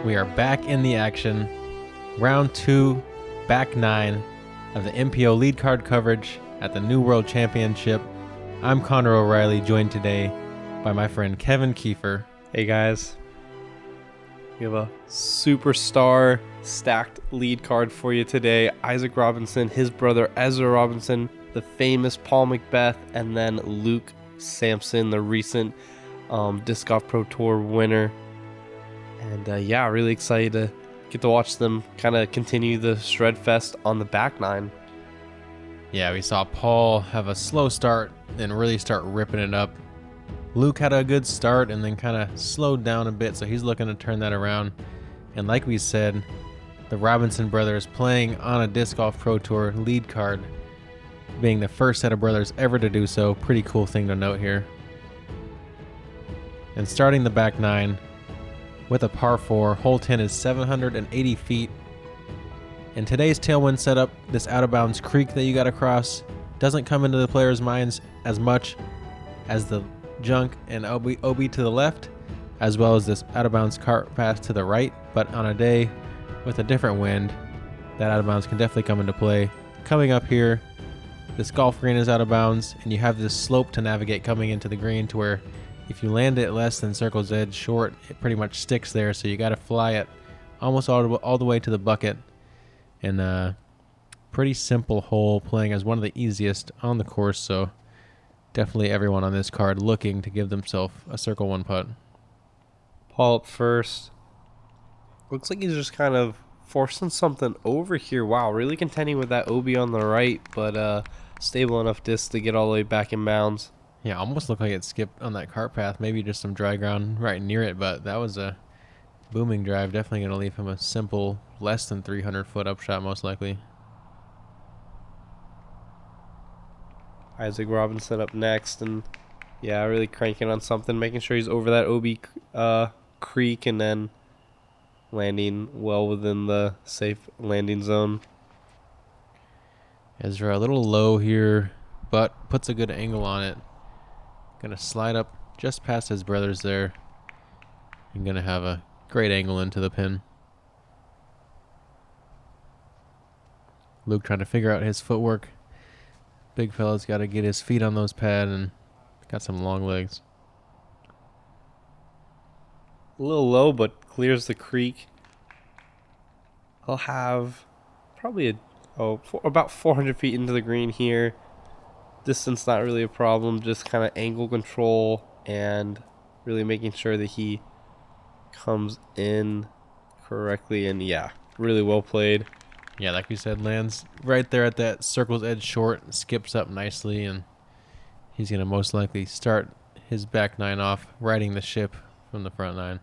We are back in the action. Round 2, back 9 of the MPO lead card coverage at the New World Championship. I'm Connor O'Reilly, joined today by my friend Kevin Kiefer. Hey guys, we have a superstar stacked lead card for you today. Isaac Robinson, his brother Ezra Robinson, the famous Paul McBeth, and then Luke Samson, the recent Disc Golf Pro Tour winner. And really excited to get to watch them kind of continue the shred fest on the back nine. Yeah, we saw Paul have a slow start, then really start ripping it up. Luke had a good start and then kind of slowed down a bit, so he's looking to turn that around. And like we said, the Robinson brothers playing on a Disc Golf Pro Tour lead card, being the first set of brothers ever to do so. Pretty cool thing to note here. And starting the back nine with a par 4, hole 10 is 780 feet. In today's tailwind setup, this out of bounds creek that you got to cross doesn't come into the players' minds as much as the junk and OB to the left, as well as this out of bounds cart path to the right. But on a day with a different wind, that out of bounds can definitely come into play. Coming up here, this golf green is out of bounds, and you have this slope to navigate coming into the green to where if you land it less than circle's edge short, it pretty much sticks there, so you got to fly it almost all the way to the bucket. And pretty simple hole, playing as one of the easiest on the course, so definitely everyone on this card looking to give themselves a circle one putt. Paul up first. Looks like he's just kind of forcing something over here. Wow, really contending with that OB on the right, but stable enough disc to get all the way back in bounds. Yeah, almost looked like it skipped on that cart path. Maybe just some dry ground right near it, but that was a booming drive. Definitely going to leave him a simple, less than 300-foot upshot, most likely. Isaac Robinson up next, and yeah, really cranking on something, making sure he's over that OB creek and then landing well within the safe landing zone. Ezra a little low here, but puts a good angle on it. Gonna slide up just past his brothers there. And gonna have a great angle into the pin. Luke trying to figure out his footwork. Big fella's got to get his feet on those pads and got some long legs. A little low, but clears the creek. He'll have probably about 400 feet into the green here. Distance not really a problem, just kind of angle control and really making sure that he comes in correctly. And yeah, really well played. Yeah, like we said, lands right there at that circle's edge short, skips up nicely, and he's going to most likely start his back nine off, riding the ship from the front nine.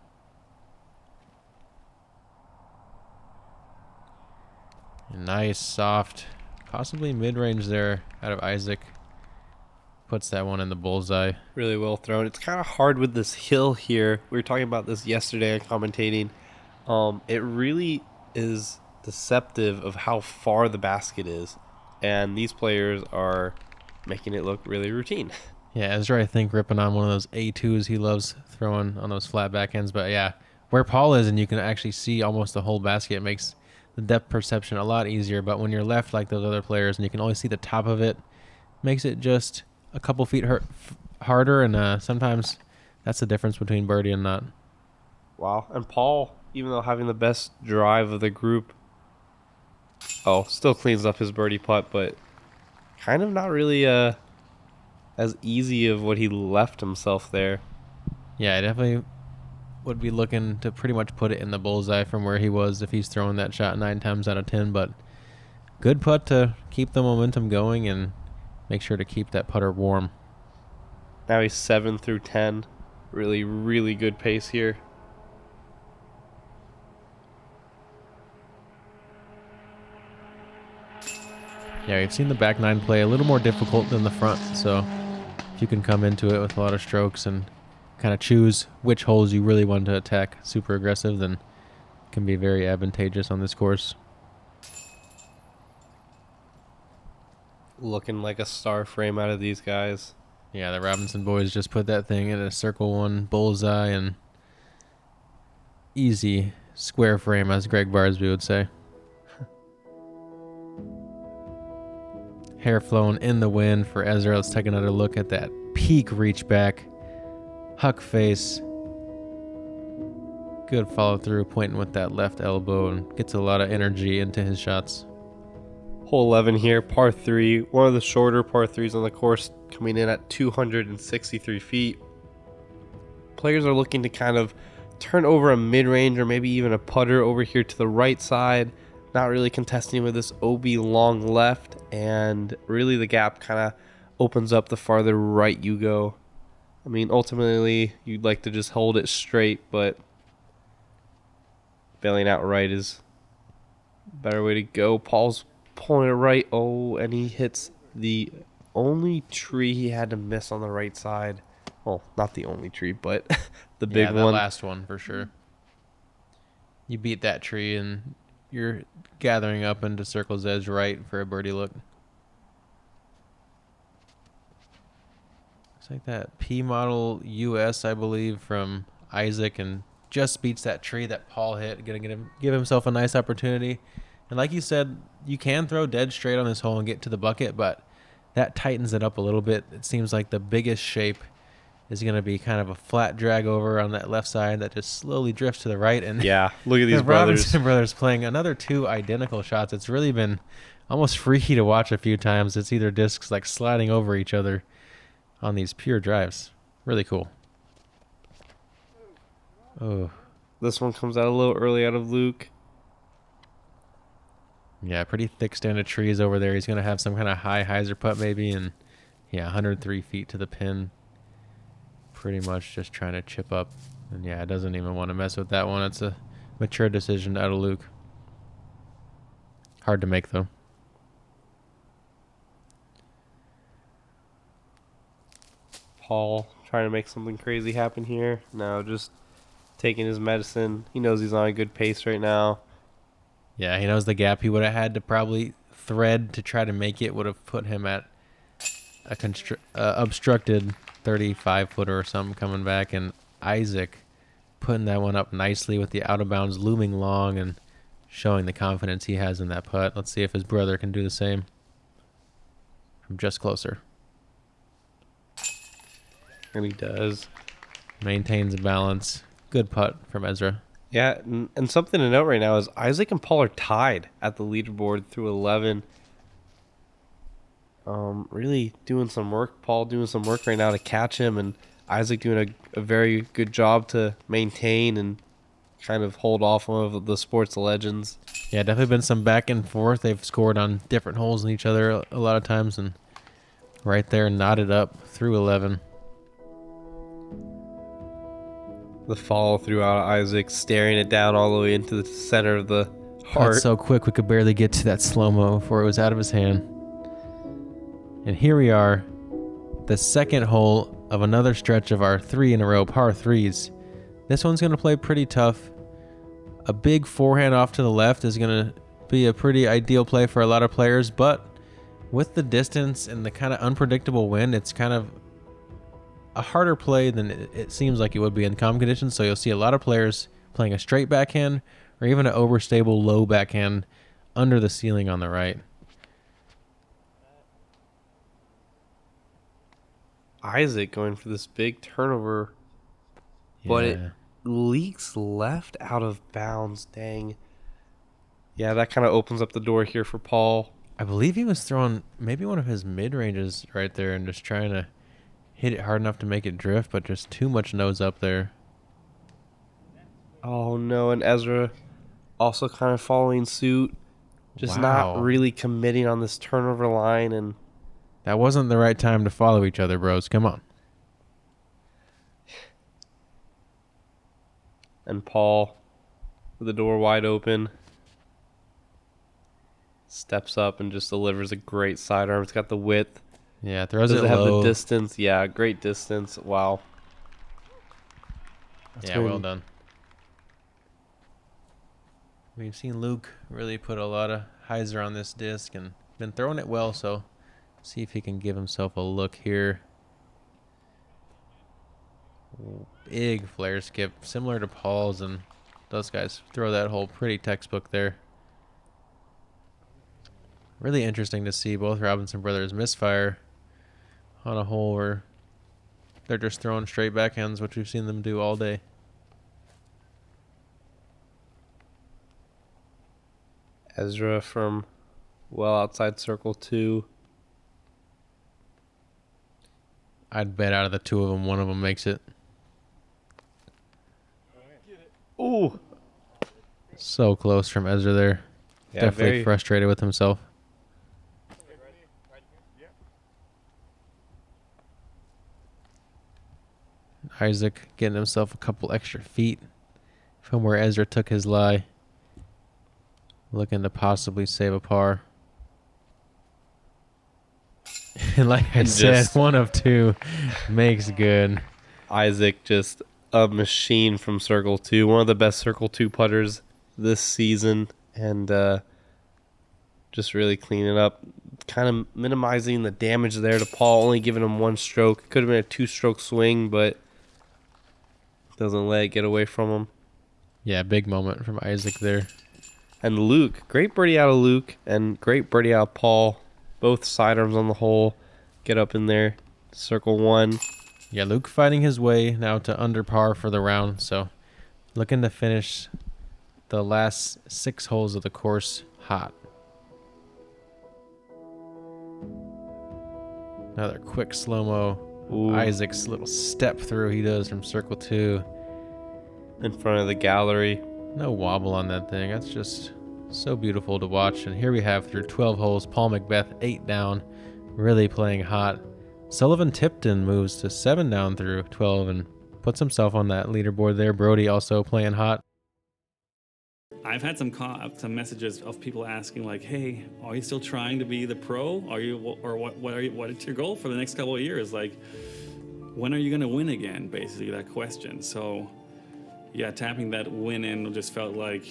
Nice, soft, possibly mid-range there out of Isaac. Puts that one in the bullseye. Really well thrown. It's kind of hard with this hill here. We were talking about this yesterday and commentating. It really is deceptive of how far the basket is, and these players are making it look really routine. Yeah, Ezra, I think, ripping on one of those A2s he loves throwing on those flat backhands. But yeah, where Paul is and you can actually see almost the whole basket, it makes the depth perception a lot easier. But when you're left like those other players and you can only see the top of it, makes it just a couple feet harder, and sometimes that's the difference between birdie and not. Wow. And Paul, even though having the best drive of the group, still cleans up his birdie putt, but kind of not really as easy of what he left himself there. Yeah, I definitely would be looking to pretty much put it in the bullseye from where he was if he's throwing that shot 9 times out of 10, but good putt to keep the momentum going and make sure to keep that putter warm. Now he's 7 through 10. Really, really good pace here. Yeah, we've seen the back nine play a little more difficult than the front, so if you can come into it with a lot of strokes and kind of choose which holes you really want to attack super aggressive, then it can be very advantageous on this course. Looking like a star frame out of these guys. Yeah, the Robinson boys just put that thing in a circle one bullseye, and easy square frame, as Greg Barsby would say. Hair flowing in the wind for Ezra. Let's take another look at that peak reach back. Huck face. Good follow through, pointing with that left elbow, and gets a lot of energy into his shots. Hole 11 here, par 3. One of the shorter par 3s on the course, coming in at 263 feet. Players are looking to kind of turn over a mid-range or maybe even a putter over here to the right side. Not really contesting with this OB long left, and really the gap kind of opens up the farther right you go. I mean, ultimately, you'd like to just hold it straight, but bailing out right is a better way to go. Paul's pulling it right. Oh, and he hits the only tree he had to miss on the right side. Well, not the only tree, but the big one. Yeah, that last one for sure. You beat that tree, and you're gathering up into circle's edge right for a birdie look. Looks like that P model US, I believe, from Isaac, and just beats that tree that Paul hit. Gonna give himself a nice opportunity. And like you said, you can throw dead straight on this hole and get to the bucket, but that tightens it up a little bit. It seems like the biggest shape is going to be kind of a flat drag over on that left side that just slowly drifts to the right. And yeah, look at these the brothers. Robinson brothers playing another 2 identical shots. It's really been almost freaky to watch a few times. It's either discs like sliding over each other on these pure drives. Really cool. Oh, This one comes out a little early out of Luke. yeah, pretty thick stand of trees over there. He's going to have some kind of high hyzer putt maybe, and yeah, 103 feet to the pin. Pretty much just trying to chip up. And yeah, doesn't even want to mess with that one. It's a mature decision out of Luke. Hard to make, though. Paul trying to make something crazy happen here. No, just taking his medicine. He knows he's on a good pace right now. Yeah, he knows the gap he would have had to probably thread to try to make it would have put him at a obstructed 35-footer or something coming back, and Isaac putting that one up nicely with the out of bounds looming long and showing the confidence he has in that putt. Let's see if his brother can do the same from just closer. And he does. Maintains balance. Good putt from Ezra. Yeah, and something to note right now is Isaac and Paul are tied at the leaderboard through 11. Really doing some work. Paul doing some work right now to catch him, and Isaac doing a very good job to maintain and kind of hold off one of the sports legends. Yeah, definitely been some back and forth. They've scored on different holes in each other a lot of times, and right there knotted up through 11. The follow through out of Isaac, staring it down all the way into the center of the heart. So quick we could barely get to that slow-mo before it was out of his hand. And here we are, the second hole of another stretch of our 3 in a row par 3s. This one's going to play pretty tough. A big forehand off to the left is going to be a pretty ideal play for a lot of players, but with the distance and the kind of unpredictable wind, it's kind of a harder play than it seems like it would be in calm conditions. So you'll see a lot of players playing a straight backhand or even an overstable low backhand under the ceiling on the right. Isaac going for this big turnover, but it leaks left out of bounds. Dang. Yeah, that kind of opens up the door here for Paul. I believe he was throwing maybe one of his mid-ranges right there and just trying to hit it hard enough to make it drift, but just too much nose up there. Oh, no, and Ezra also kind of following suit. Just not really committing on this turnover line, and that wasn't the right time to follow each other, bros. Come on. And Paul, with the door wide open, steps up and just delivers a great sidearm. It's got the width. Yeah, throws Does it it have low. the distance? Yeah, great distance. Wow. Yeah, well done. We've seen Luke really put a lot of hyzer on this disc and been throwing it well, so see if he can give himself a look here. Big flare skip, similar to Paul's, and those guys throw that hole pretty textbook there. Really interesting to see both Robinson brothers misfire on a hole where they're just throwing straight backhands, which we've seen them do all day. Ezra from well outside circle 2. I'd bet out of the two of them, one of them makes it. Ooh. So close from Ezra there. Yeah, Definitely very frustrated with himself. Isaac getting himself a couple extra feet from where Ezra took his lie. Looking to possibly save a par. And like I said, one of two makes good. Isaac just a machine from circle 2. One of the best circle 2 putters this season. And just really cleaning up. Kind of minimizing the damage there to Paul. Only giving him 1 stroke. Could have been a 2-stroke swing, but doesn't let it get away from him. Yeah, big moment from Isaac there. And Luke. Great birdie out of Luke. And great birdie out of Paul. Both sidearms on the hole. Get up in there. Circle 1. Yeah, Luke fighting his way now to under par for the round. So looking to finish the last 6 holes of the course hot. Another quick slow-mo. Isaac's little step through he does from circle 2. In front of the gallery. No wobble on that thing. That's just so beautiful to watch. And here we have through 12 holes, Paul McBeth 8 down, really playing hot. Sullivan Tipton moves to 7 down through 12 and puts himself on that leaderboard there. Brody also playing hot. I've had some messages of people asking like, "Hey, are you still trying to be the pro? Are you, or what is your goal for the next couple of years? Like, when are you going to win again?" Basically, that question. So, yeah, tapping that win in just felt like,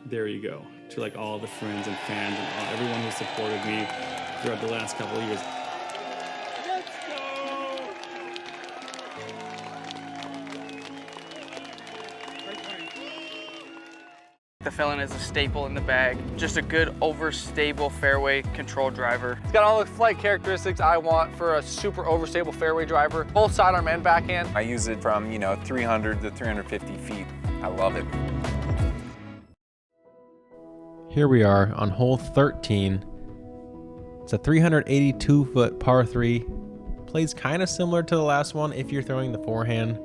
there you go, to like all the friends and fans and everyone who supported me throughout the last couple of years. The felon is a staple in the bag. Just a good overstable fairway control driver. It's got all the flight characteristics I want for a super overstable fairway driver. Both sidearm and backhand. I use it from, 300 to 350 feet. I love it. Here we are on hole 13. It's a 382-foot par 3. Plays kind of similar to the last one if you're throwing the forehand,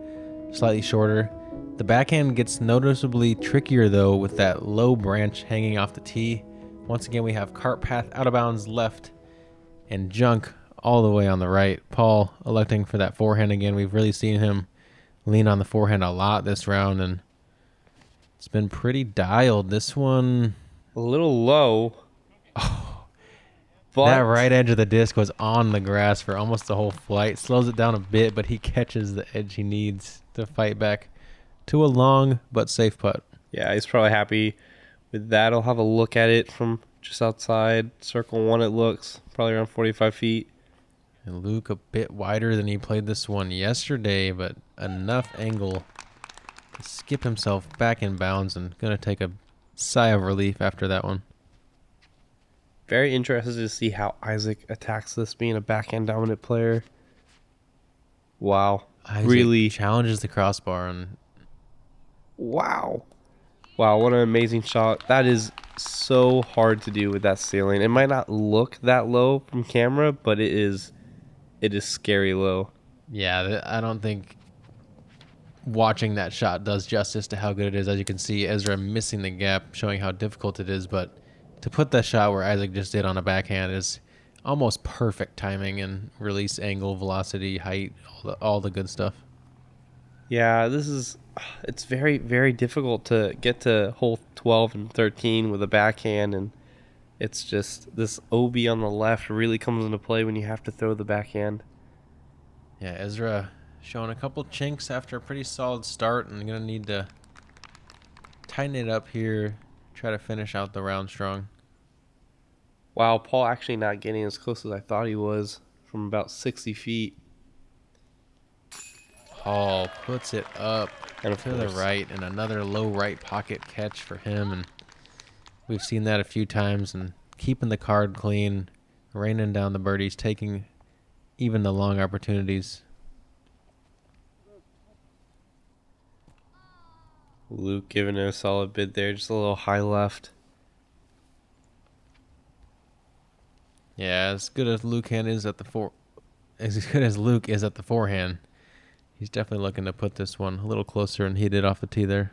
slightly shorter. The backhand gets noticeably trickier though with that low branch hanging off the tee. Once again, we have cart path out of bounds left and junk all the way on the right. Paul electing for that forehand again. We've really seen him lean on the forehand a lot this round, and it's been pretty dialed. This one a little low. But that right edge of the disc was on the grass for almost the whole flight. Slows it down a bit, but he catches the edge he needs to fight back to a long but safe putt. Yeah, he's probably happy with that. I'll have a look at it from just outside circle 1. It looks probably around 45 feet. And Luke a bit wider than he played this one yesterday, but enough angle to skip himself back in bounds, and going to take a sigh of relief after that one. Very interested to see how Isaac attacks this, being a backhand dominant player. Wow. Isaac really challenges the crossbar, and wow, what an amazing shot. That is so hard to do with that ceiling. It might not look that low from camera, but it is scary low. yeah, I don't think watching that shot does justice to how good it is. As you can see, Ezra missing the gap, showing how difficult it is, but to put that shot where Isaac just did on a backhand is almost perfect timing and release angle, velocity, height, all the good stuff. Yeah, it's very, very difficult to get to hole 12 and 13 with a backhand, and it's just this OB on the left really comes into play when you have to throw the backhand. Yeah, Ezra showing a couple chinks after a pretty solid start, and going to need to tighten it up here, try to finish out the round strong. Wow, Paul actually not getting as close as I thought he was from about 60 feet. Paul puts it up And of to the course, right, and another low right pocket catch for him. And we've seen that a few times, and keeping the card clean, raining down the birdies, taking even the long opportunities. Luke giving it a solid bid there, just a little high left. Yeah, as good as Luke is at the forehand, he's definitely looking to put this one a little closer than he did off the tee there.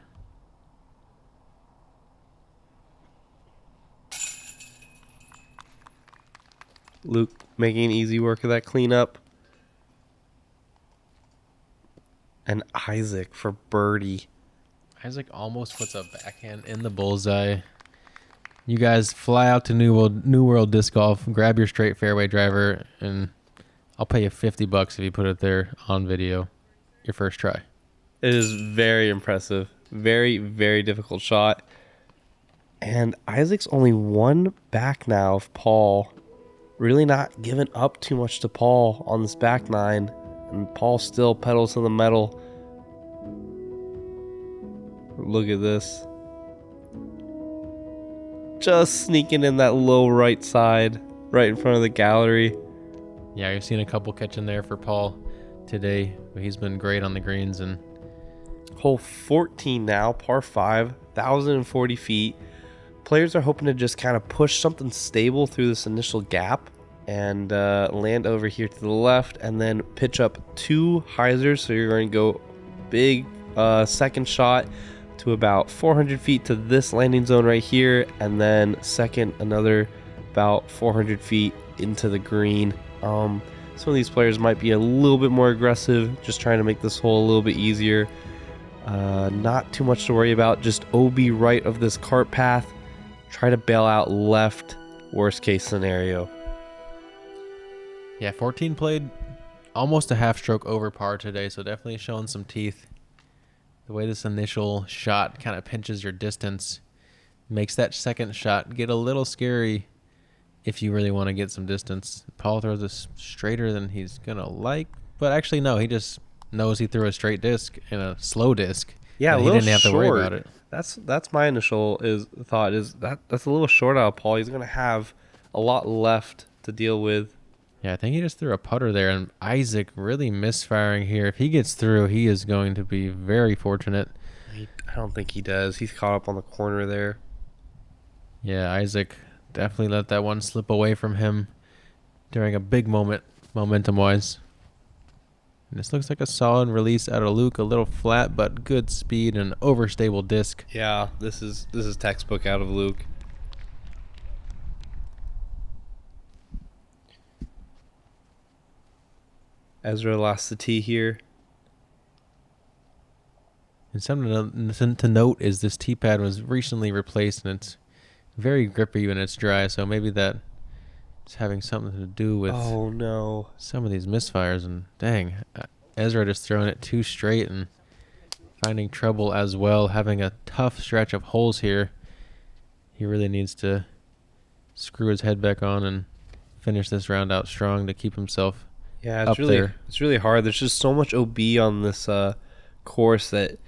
Luke making easy work of that cleanup. And Isaac for birdie. Isaac almost puts a backhand in the bullseye. You guys fly out to New World Disc Golf, grab your straight fairway driver, and I'll pay you $50 if you put it there on video, your first try. It is very impressive. Very, very difficult shot. And Isaac's only one back now of Paul. Really not giving up too much to Paul on this back nine. And Paul still pedals to the metal. Look at this. Just sneaking in that low right side, right in front of the gallery. Yeah, you've seen a couple catching there for Paul today. He's been great on the greens. And Hole 14 now, par 5, 1,040 feet. Players are hoping to just kind of push something stable through this initial gap and land over here to the left and then pitch up 2 hyzers. So you're going to go big second shot to about 400 feet to this landing zone right here, and then second another about 400 feet into the green. Some of these players might be a little bit more aggressive, just trying to make this hole a little bit easier. Not too much to worry about, just OB right of this cart path. Try to bail out left, worst case scenario. yeah, 14 played almost a half stroke over par today, so definitely showing some teeth. The way this initial shot kind of pinches your distance makes that second shot get a little scary if you really want to get some distance. Paul throws this straighter than he's going to like, but actually no, he just knows he threw a straight disc and a slow disc. Yeah, and a little he didn't have to worry short. about it. That's my initial thought is that's a little short out of Paul. He's going to have a lot left to deal with. Yeah, I think he just threw a putter there, and Isaac really misfiring here. If he gets through, he is going to be very fortunate. I don't think he does. He's caught up on the corner there. Yeah, Isaac definitely let that one slip away from him during a big moment, momentum-wise. And this looks like a solid release out of Luke, a little flat, but good speed and overstable disc. Yeah, this is textbook out of Luke. Ezra lost the tee here. And something to note is this tee pad was recently replaced, and it's very grippy when it's dry, so maybe that is having something to do with Oh no. some of these misfires. And dang, Ezra just throwing it too straight and finding trouble as well, having a tough stretch of holes here. He really needs to screw his head back on and finish this round out strong to keep himself Yeah, up there. It's really hard. There's just so much OB on this course that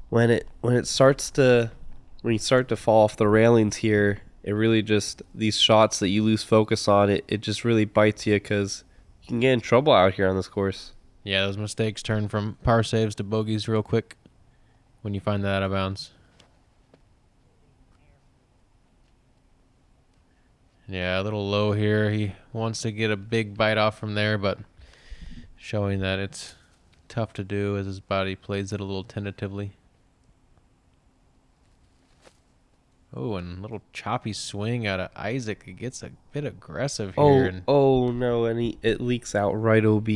when you start to fall off the railings here, it really just, these shots that you lose focus on, it just really bites you because you can get in trouble out here on this course. Yeah, those mistakes turn from par saves to bogeys real quick when you find that out of bounds. Yeah, a little low here. He wants to get a big bite off from there, but showing that it's tough to do as his body plays it a little tentatively. Oh, and a little choppy swing out of Isaac. He gets a bit aggressive here. Oh no, and it leaks out right OB.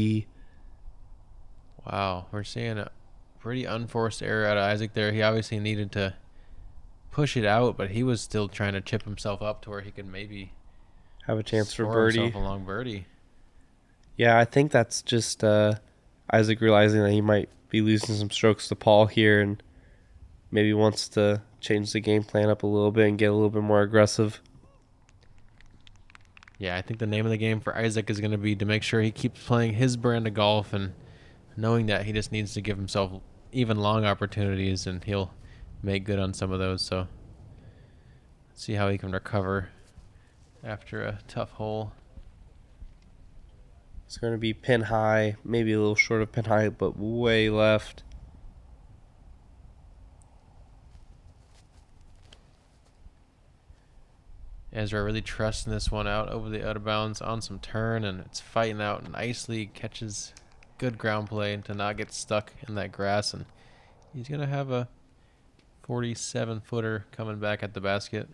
Wow, we're seeing a pretty unforced error out of Isaac there. He obviously needed to push it out, but he was still trying to chip himself up to where he could maybe Have a chance for score birdie. himself a long birdie. Yeah, I think that's just Isaac realizing that he might be losing some strokes to Paul here and maybe wants to change the game plan up a little bit and get a little bit more aggressive. Yeah, I think the name of the game for Isaac is going to be to make sure he keeps playing his brand of golf and knowing that he just needs to give himself even long opportunities, and he'll make good on some of those. So see how he can recover after a tough hole. It's going to be pin high, maybe a little short of pin high, but way left. Ezra really trusting this one out over the out of bounds on some turn, and it's fighting out nicely. Catches good ground play to not get stuck in that grass, and he's going to have a 47-footer coming back at the basket.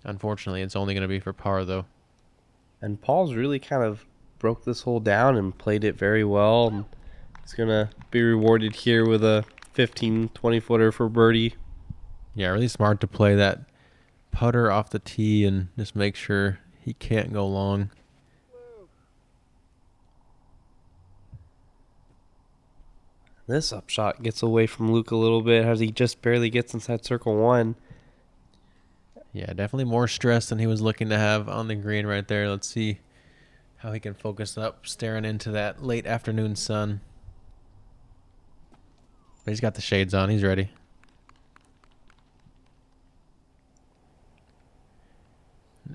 Unfortunately, it's only going to be for par, though. And Paul's really kind of broke this hole down and played it very well. And he's going to be rewarded here with a 15, 20-footer for birdie. Yeah, really smart to play that putter off the tee and just make sure he can't go long. This upshot gets away from Luke a little bit as he just barely gets inside circle one. Yeah, definitely more stress than he was looking to have on the green right there. Let's see how he can focus up, staring into that late afternoon sun. But he's got the shades on. He's ready.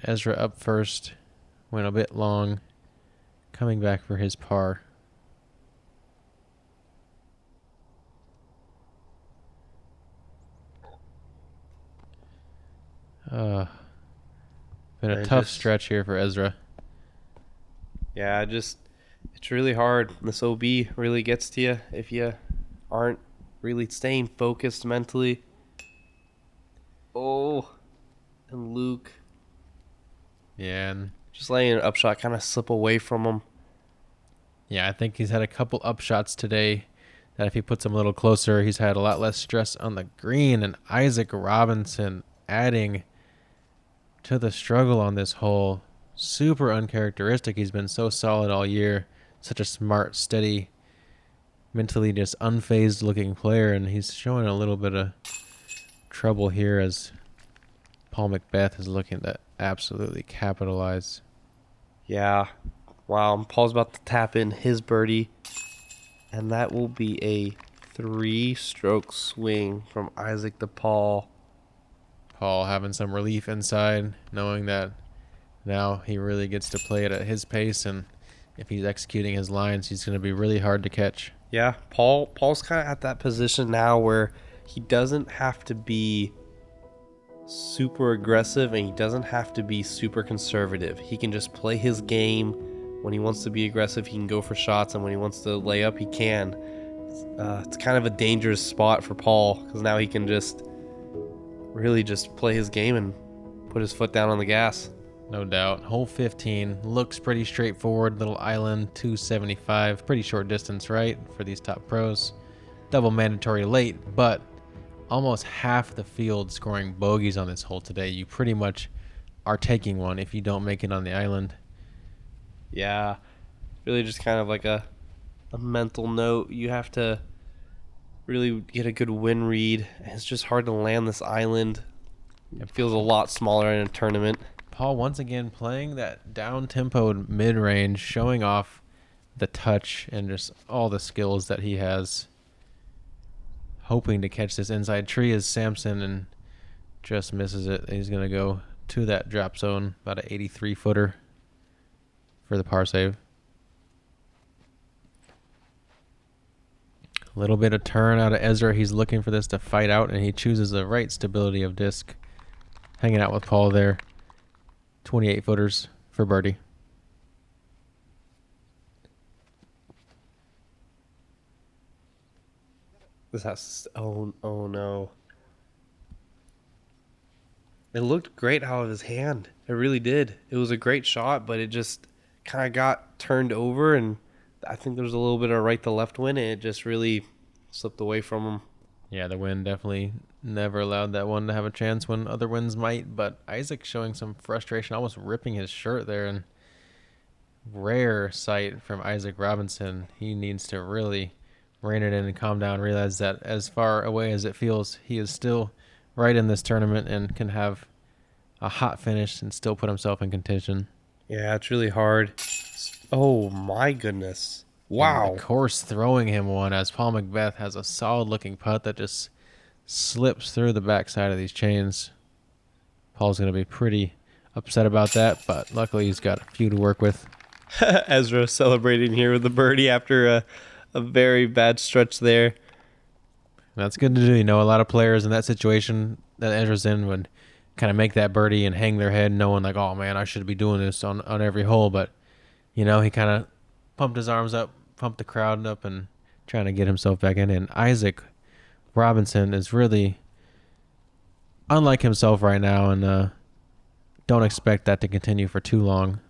Ezra up first. Went a bit long. Coming back for his par. Been a tough stretch here for Ezra. Yeah, it's really hard. This OB really gets to you if you aren't really staying focused mentally. Oh, and Luke. Yeah, and just letting an upshot kind of slip away from him. Yeah, I think he's had a couple upshots today that if he puts them a little closer, he's had a lot less stress on the green. And Isaac Robinson adding to the struggle on this hole. Super uncharacteristic. He's been so solid all year. Such a smart, steady, mentally just unfazed looking player. And he's showing a little bit of trouble here as Paul McBeth is looking to absolutely capitalize. Yeah. Wow. Paul's about to tap in his birdie. And that will be a 3-stroke swing from Isaac to Paul. Paul having some relief inside, knowing that now he really gets to play it at his pace, and if he's executing his lines, he's going to be really hard to catch. Yeah, Paul's kind of at that position now where he doesn't have to be super aggressive and he doesn't have to be super conservative. He can just play his game. When he wants to be aggressive, he can go for shots, and when he wants to lay up, he can. It's kind of a dangerous spot for Paul because now he can just really just play his game and put his foot down on the gas. No doubt. Hole 15 looks pretty straightforward. Little island, 275. Pretty short distance, right, for these top pros. Double mandatory late, but almost half the field scoring bogeys on this hole today. You pretty much are taking one if you don't make it on the island. Yeah, really just kind of like a mental note. You have to really get a good wind read. It's just hard to land this island. It feels a lot smaller in a tournament. Paul once again playing that down-tempoed mid-range, showing off the touch and just all the skills that he has. Hoping to catch this inside tree as Samson, and just misses it. He's going to go to that drop zone, about an 83-footer for the par save. A little bit of turn out of Ezra. He's looking for this to fight out, and he chooses the right stability of disc. Hanging out with Paul there. 28-footers for birdie. This has oh no. It looked great out of his hand. It really did. It was a great shot, but it just kind of got turned over, and I think there was a little bit of right to left wind, and it just really slipped away from him. Yeah, the wind definitely never allowed that one to have a chance when other winds might, but Isaac showing some frustration, almost ripping his shirt there, and rare sight from Isaac Robinson. He needs to really rein it in and calm down, realize that as far away as it feels, he is still right in this tournament and can have a hot finish and still put himself in contention. Yeah, it's really hard. Oh my goodness. Wow. And of course, throwing him one as Paul McBeth has a solid looking putt that just slips through the backside of these chains. Paul's going to be pretty upset about that, but luckily he's got a few to work with. Ezra celebrating here with the birdie after a very bad stretch there. That's good to do. You know, a lot of players in that situation that Ezra's in would kind of make that birdie and hang their head knowing like, oh man, I should be doing this on every hole. But, you know, he kind of pumped his arms up, pumped the crowd up, and trying to get himself back in. And Isaac Robinson is really unlike himself right now, and don't expect that to continue for too long.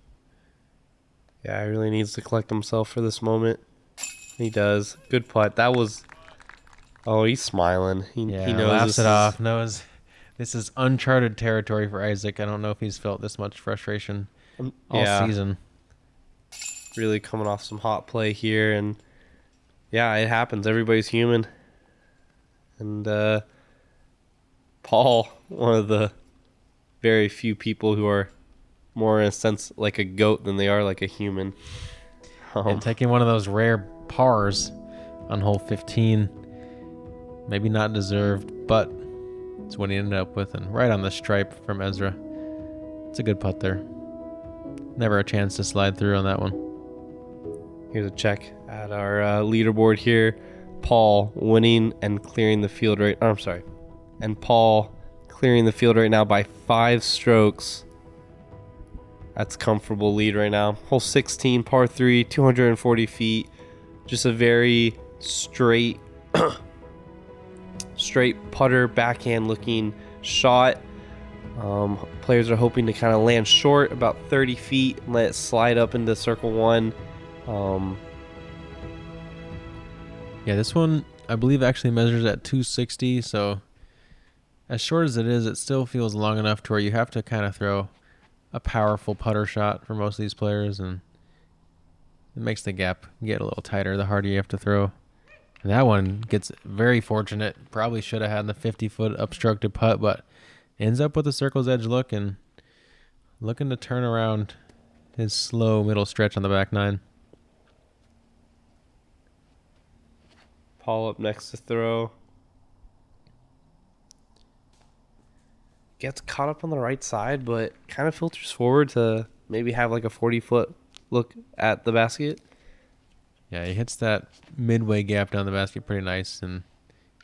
Yeah, he really needs to collect himself for this moment. He does. Good putt. That was... Oh, he's smiling. He knows laughs it off. Knows this is uncharted territory for Isaac. I don't know if he's felt this much frustration all season. Really coming off some hot play here, and yeah, it happens. Everybody's human. And Paul, one of the very few people who are more in a sense like a goat than they are like a human. And taking one of those rare pars on hole 15. Maybe not deserved, but it's what he ended up with, and right on the stripe from Ezra. It's a good putt there. Never a chance to slide through on that one. Here's a check at our leaderboard here. Paul winning and clearing the field right... Oh, I'm sorry. And Paul clearing the field right now by 5 strokes. That's comfortable lead right now. Hole 16, par 3, 240 feet. Just a very straight... straight putter, backhand looking shot. Players are hoping to kind of land short about 30 feet and let it slide up into circle 1. Yeah, this one I believe actually measures at 260, so as short as it is, it still feels long enough to where you have to kind of throw a powerful putter shot for most of these players, and it makes the gap get a little tighter the harder you have to throw. And that one gets very fortunate. Probably should have had the 50-foot obstructed putt, but ends up with a circle's edge look and looking to turn around his slow middle stretch on the back 9. Paul up next to throw. Gets caught up on the right side, but kind of filters forward to maybe have like a 40-foot look at the basket. Yeah, he hits that midway gap down the basket pretty nice and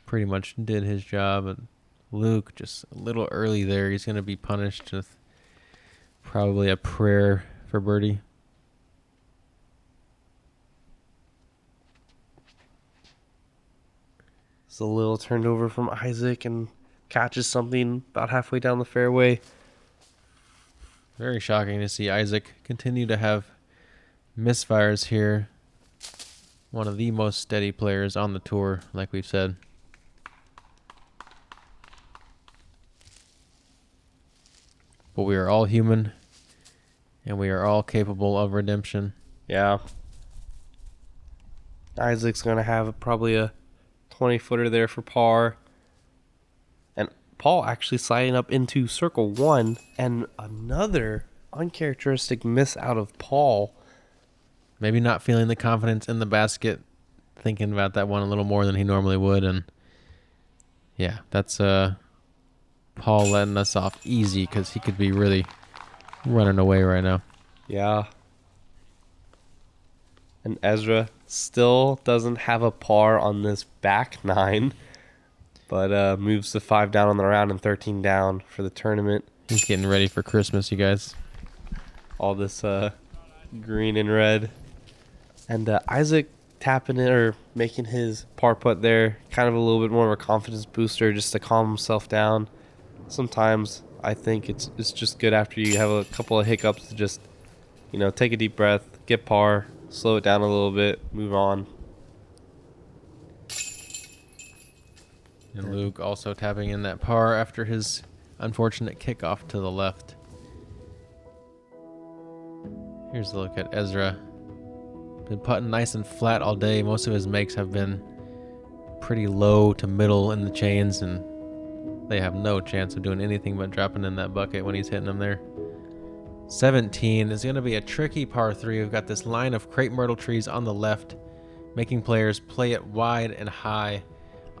pretty much did his job. And Luke just a little early there. He's going to be punished with probably a prayer for birdie. It's a little turned over from Isaac and catches something about halfway down the fairway. Very shocking to see Isaac continue to have misfires here. One of the most steady players on the tour, like we've said. But we are all human, and we are all capable of redemption. Yeah. Isaac's going to have probably a 20-footer there for par. And Paul actually sliding up into circle 1, and another uncharacteristic miss out of Paul. Maybe not feeling the confidence in the basket, thinking about that one a little more than he normally would. And yeah, that's Paul letting us off easy because he could be really running away right now. Yeah. And Ezra still doesn't have a par on this back 9, but moves to 5 down on the round and 13 down for the tournament. He's getting ready for Christmas, you guys. All this green and red. And Isaac tapping it or making his par putt there, kind of a little bit more of a confidence booster just to calm himself down. Sometimes I think it's just good after you have a couple of hiccups to just, take a deep breath, get par, slow it down a little bit, move on. And Luke also tapping in that par after his unfortunate kickoff to the left. Here's a look at Ezra. Been putting nice and flat all day. Most of his makes have been pretty low to middle in the chains, and they have no chance of doing anything but dropping in that bucket when he's hitting them there. 17 is going to be a tricky par 3. We've got this line of crepe myrtle trees on the left, making players play it wide and high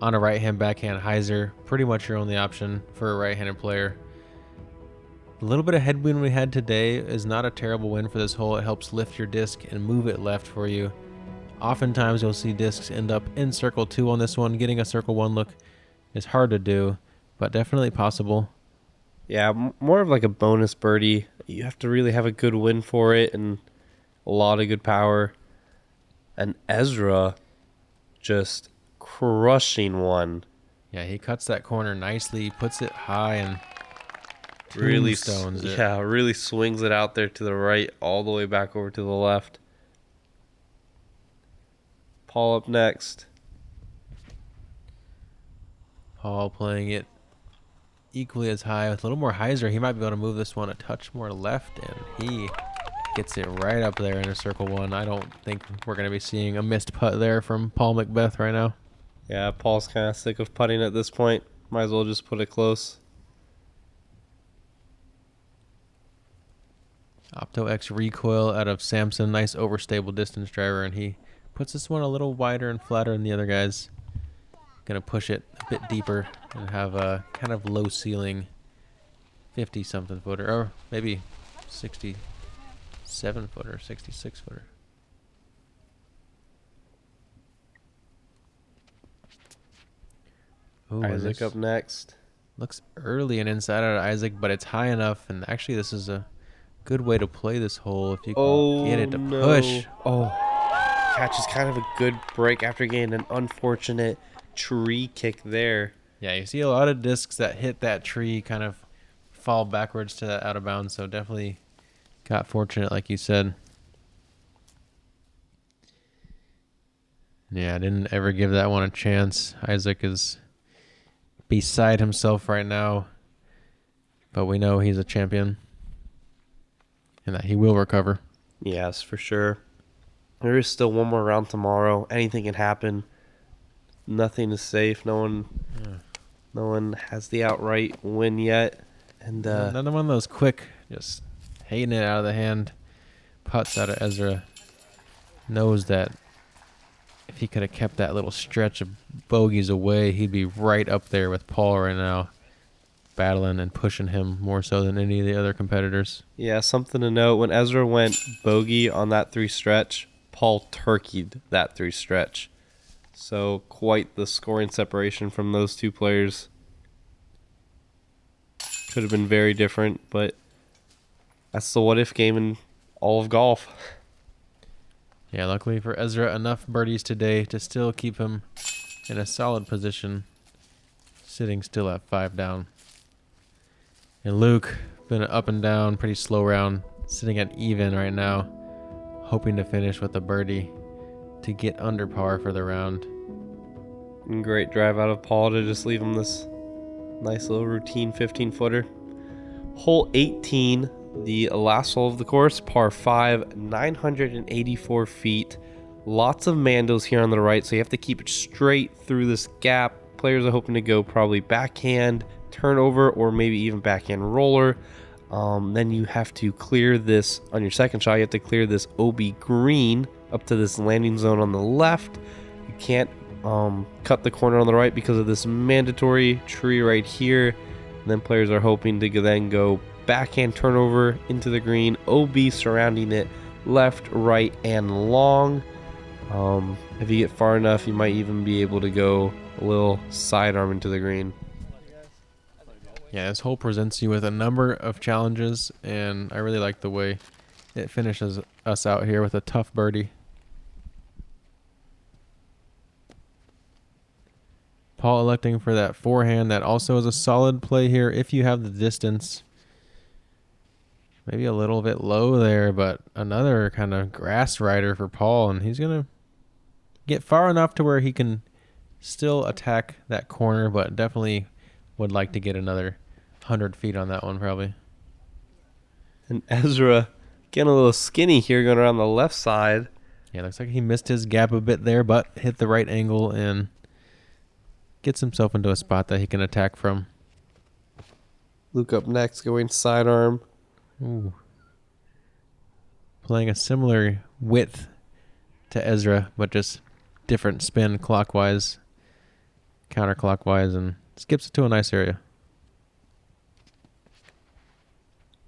on a right-hand backhand hyzer. Pretty much your only option for a right-handed player. A little bit of headwind we had today is not a terrible win for this hole. It helps lift your disc and move it left for you. Oftentimes you'll see discs end up in circle 2 on this one. Getting a circle 1 look is hard to do, but definitely possible. Yeah, more of like a bonus birdie. You have to really have a good wind for it and a lot of good power. And Ezra just crushing one. Yeah, he cuts that corner nicely, puts it high, and Really tombstones it. Yeah, really swings it out there to the right, all the way back over to the left. Paul up next. Paul playing it equally as high with a little more hyzer. He might be able to move this one a touch more left, and he gets it right up there in a circle 1. I don't think we're going to be seeing a missed putt there from Paul McBeth right now. Yeah, Paul's kind of sick of putting at this point. Might as well just put it close. Opto X recoil out of Samson. Nice overstable distance driver, and he puts this one a little wider and flatter than the other guys. Gonna push it a bit deeper and have a kind of low ceiling 50 something footer, or maybe 67 footer, 66 footer. Ooh, Isaac up next. Looks early and inside out of Isaac, but it's high enough, and actually this is a good way to play this hole if you can get it to push. Oh, catches kind of a good break after getting an unfortunate tree kick there. Yeah, you see a lot of discs that hit that tree kind of fall backwards to that out of bounds, so definitely got fortunate like you said. Yeah, I didn't ever give that one a chance. Isaac is beside himself right now, but we know he's a champion and that he will recover. Yes, for sure. There is still one more round tomorrow. Anything can happen. Nothing is safe. No one has the outright win yet. And another one of those quick, just hating it out of the hand putts out of Ezra. Knows that if he could have kept that little stretch of bogeys away, he'd be right up there with Paul right now, battling and pushing him more so than any of the other competitors. yeah, something to note. When Ezra went bogey on that 3 stretch, Paul turkeyed that 3 stretch. So quite the scoring separation from those two players. Could have been very different, but that's the what-if game in all of golf. Yeah, luckily for Ezra, enough birdies today to still keep him in a solid position, sitting still at 5 down. And Luke, been up and down, pretty slow round, sitting at even right now, hoping to finish with a birdie to get under par for the round. And great drive out of Paul to just leave him this nice little routine 15-footer. Hole 18, the last hole of the course, par 5, 984 feet. Lots of mandos here on the right, so you have to keep it straight through this gap. Players are hoping to go probably backhand, turnover, or maybe even backhand roller. Then you have to clear this, on your second shot, you have to clear this OB green up to this landing zone on the left. You can't cut the corner on the right because of this mandatory tree right here. And then players are hoping to then go backhand turnover into the green, OB surrounding it left, right, and long. If you get far enough, you might even be able to go a little sidearm into the green. Yeah, this hole presents you with a number of challenges, and I really like the way it finishes us out here with a tough birdie. Paul electing for that forehand. That also is a solid play here if you have the distance. Maybe a little bit low there, but another kind of grass rider for Paul, and he's going to get far enough to where he can still attack that corner, but definitely would like to get another 100 feet on that one probably. And Ezra getting a little skinny here going around the left side. Yeah, looks like he missed his gap a bit there, but hit the right angle and gets himself into a spot that he can attack from. Luke up next, going sidearm. Ooh. playing a similar width to Ezra, but just different spin clockwise, counterclockwise, and skips it to a nice area.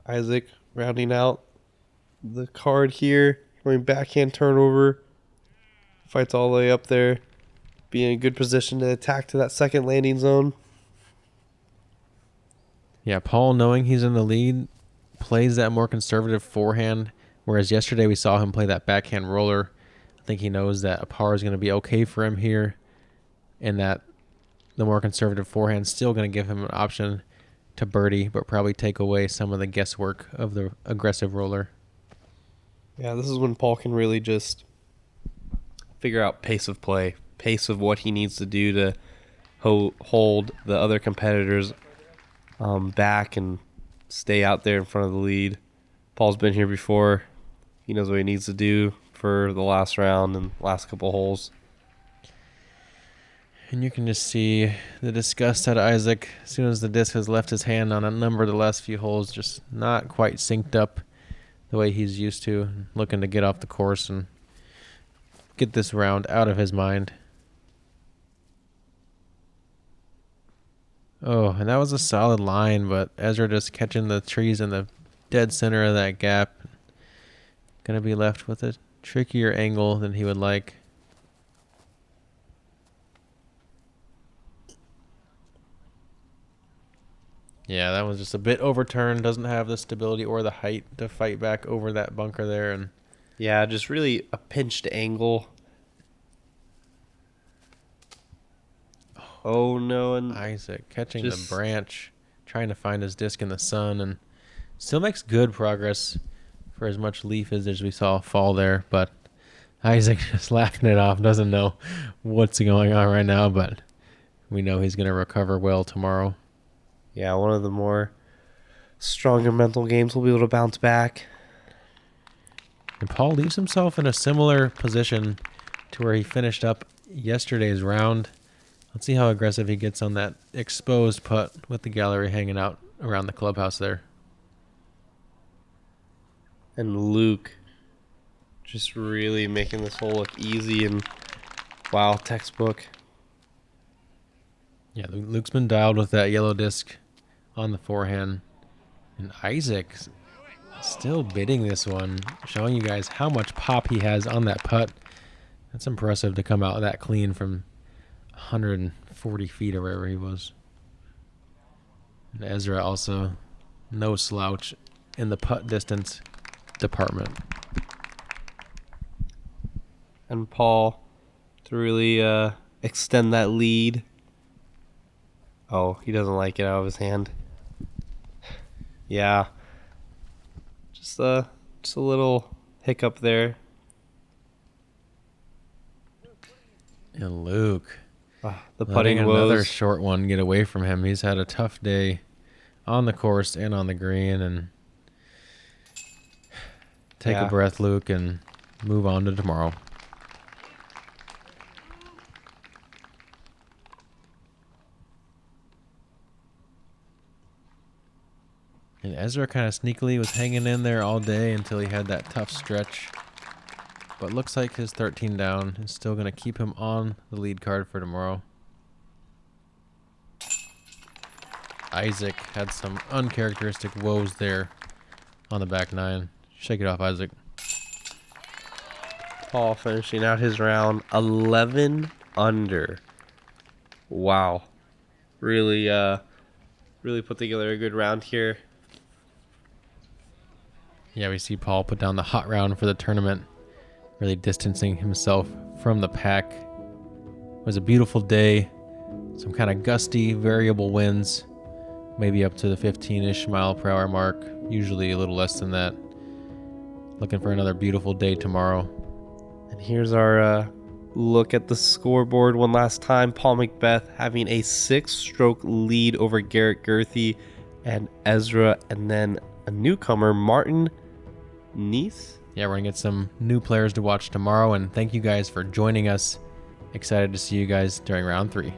Isaac rounding out the card here, going backhand turnover, fights all the way up there, being in a good position to attack to that second landing zone. Yeah, Paul, knowing he's in the lead, plays that more conservative forehand, whereas yesterday we saw him play that backhand roller. I think he knows that a par is going to be okay for him here, and that the more conservative forehand is still going to give him an option to birdie, but probably take away some of the guesswork of the aggressive roller. Yeah, this is when Paul can really just figure out pace of play, pace of what he needs to do to hold the other competitors back and stay out there in front of the lead. Paul's been here before. He knows what he needs to do for the last round and last couple holes. And you can just see the disgust out of Isaac as soon as the disc has left his hand on a number of the last few holes, just not quite synced up the way he's used to, looking to get off the course and get this round out of his mind. Oh, and that was a solid line, but Ezra just catching the trees in the dead center of that gap. Gonna be left with a trickier angle than he would like. Yeah, that was just a bit overturned. Doesn't have the stability or the height to fight back over that bunker there. And yeah, just really a pinched angle. Oh no, and Isaac catching the branch, trying to find his disc in the sun, and still makes good progress for as much leafage as we saw fall there. But Isaac just laughing it off, doesn't know what's going on right now, but we know he's going to recover well tomorrow. Yeah, one of the more stronger mental games will be able to bounce back. And Paul leaves himself in a similar position to where he finished up yesterday's round. Let's see how aggressive he gets on that exposed putt with the gallery hanging out around the clubhouse there. And Luke just really making this hole look easy and, wow, textbook. Yeah, Luke's been dialed with that yellow disc on the forehand. And Isaac still bidding this one, showing you guys how much pop he has on that putt. That's impressive to come out that clean from 140 feet or wherever he was. And Ezra also no slouch in the putt distance department. And Paul to really extend that lead. Oh, he doesn't like it out of his hand. Yeah. Just a little hiccup there. And Luke, the letting putting another woes. short one get away from him. He's had a tough day on the course and on the green. And take a breath, Luke, and move on to tomorrow. And Ezra kind of sneakily was hanging in there all day until he had that tough stretch. But looks like his 13 down is still going to keep him on the lead card for tomorrow. Isaac had some uncharacteristic woes there on the back nine. Shake it off, Isaac. Paul finishing out his round 11 under. Wow. Really put together a good round here. Yeah, we see Paul put down the hot round for the tournament, really distancing himself from the pack. It was a beautiful day. Some kind of gusty, variable winds, maybe up to the 15-ish mile per hour mark, usually a little less than that. Looking for another beautiful day tomorrow. And here's our look at the scoreboard one last time. Paul McBeth having a 6-stroke lead over Garrett Gerthy and Ezra, and then a newcomer, Martin Neese. Yeah, we're going to get some new players to watch tomorrow, and thank you guys for joining us. Excited to see you guys during round 3.